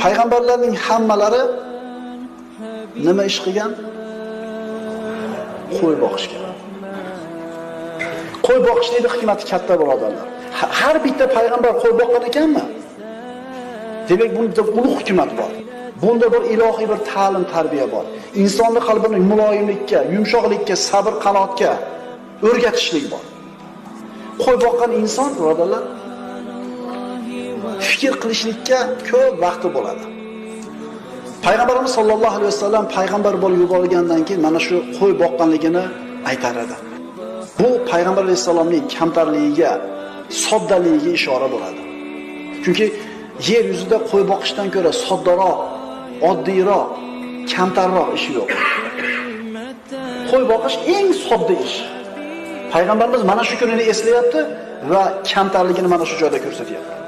Payg'ambarlarning hammalari nima ish qilgan? Qo'y boqishgan. Qo'y boqishning hikmati katta birodarlar. Har bitta payg'ambar qo'y boqqan ekanmi? Demak, bunda ulug' hikmat bor. Bunda bir ilohiy bir ta'lim, tarbiya bor. Insonning qalbini muloyimlikka, yumshoqlikka, sabr, qanoatga o'rgatishlik bor. Qo'y boqqan inson birodarlar fikr qilishlikka ko'p vaqti bo'ladi. Payg'ambarimiz sollallohu alayhi vasallam payg'ambar bo'lib yuborilgandan keyin mana shu qo'y boqqanligini aytar edi. Bu payg'ambar alayhisalomning kamtarligiga, soddaligiga ishora bo'ladi. Chunki yer yuzida qo'y boqishdan ko'ra soddaroq, oddiyroq, kamtarroq ish yo'q. Qo'y boqish eng sodda ish. Payg'ambarimiz mana shu kunini eslayapti va kamtarligini mana shu joyda ko'rsatyapti.